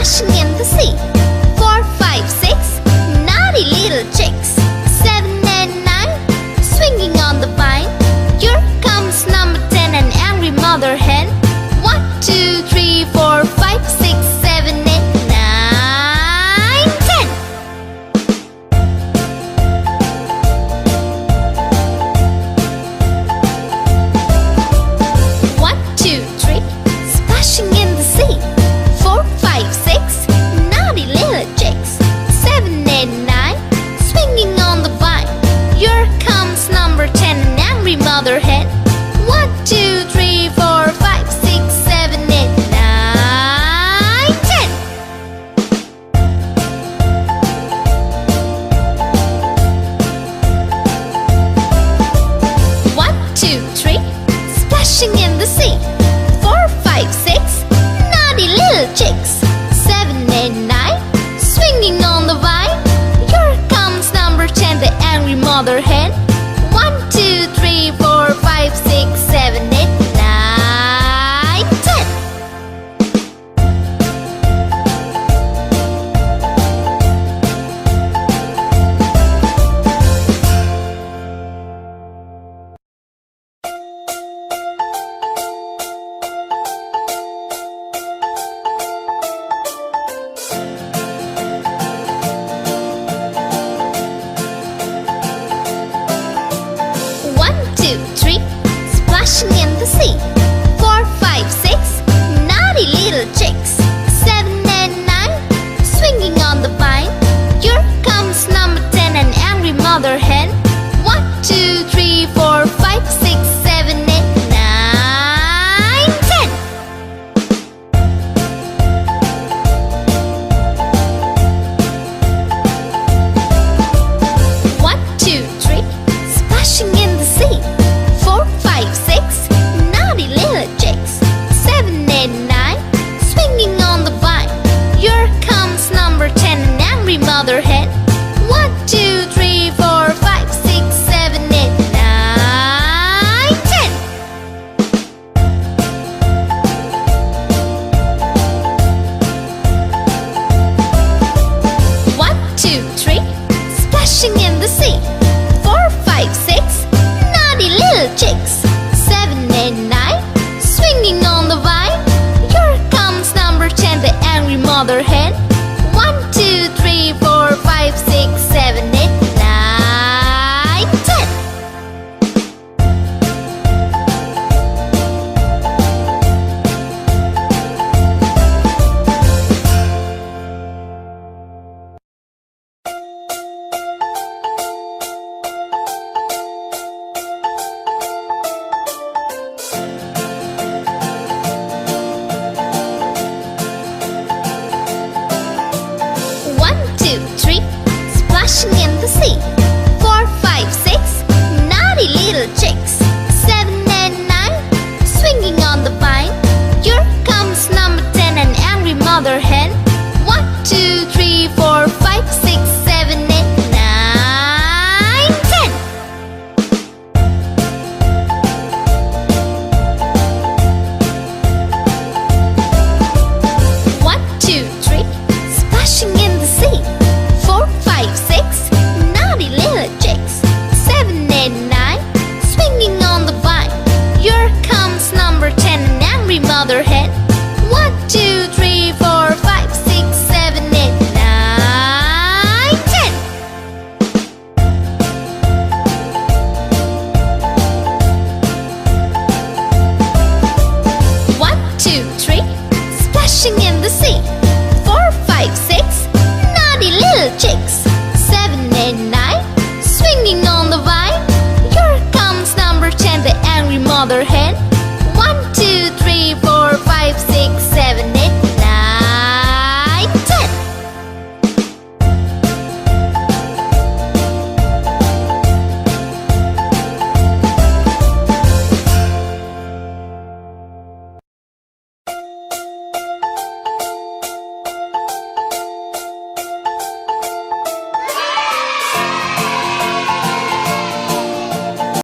splashing in the sea. 4, 5, 6, naughty little chicks. 7 and 9, swinging on the vine. Here comes number 10, an angry mother hen. 1, 2, 3, 4, 5, 6, 7, 8, 9, 10. 1, 2, 3, splashing in the sea. 4, 5, 6, naughty little chicks. 7, 8, 9, swinging on the vine. Here comes number 10, an angry mother hen. 1, 2, 3, 4, 5, 6, 7, 8, 9, 10. 1, 2, 3, splashing in the sea. 4, 5, 6, naughty little chicks. 7, 8, 9, swinging on the vine. Here comes number 10, the angry mother hen. 1, 2, 3, 4, 5, 6, 7, 8, 9, 10. 1, 2, 3, splashing in the sea. 4, 5, 6, naughty little chicks. 7 and 9, swinging on the vine. Here comes number 10, an angry mother hen. 1, 2, 3, 4, 5, 6, 7, 8, 9, 10. 1, 2, 3, splashing in the sea. 4, 5, 6, naughty little chicks. 7, 8, 9, swinging on the vine. Here comes number 10, an angry mother hen. 1, 2, 3, 4, 5, 6, 7, 8, 9, 10. 1, 2, 3, splashing in the sea. 4, 5, 6, naughty little chicks. 7, 8, 9, swinging on the vine. Here comes number 10, the angry mother hen. 1, 2, 3, 4, 5, 6, 7, 8, 9, 10. 1, 2, 3, splashing in the sea. 4, 5, 6, naughty little chicks. 7 and 9, swinging on the vine. Here comes number 10, an angry mother hen. 1, 2, 3, 4, 5, 6, 7, 8, 9, 10. 1, 2, 3, splashing in the sea. 4, 5, 6, naughty little chicks. 7, 8, 9, swinging on the vine. Here comes number 10, an angry mother hen. 1, 2, 3, 4, 5, 6, 7, 8, 9, 10. 1, 2, 3, splashing in the sea. 4, 5, 6, naughty little chicks. 7, 8, 9, swinging on the vine. Here comes number 10, the angry mother hen.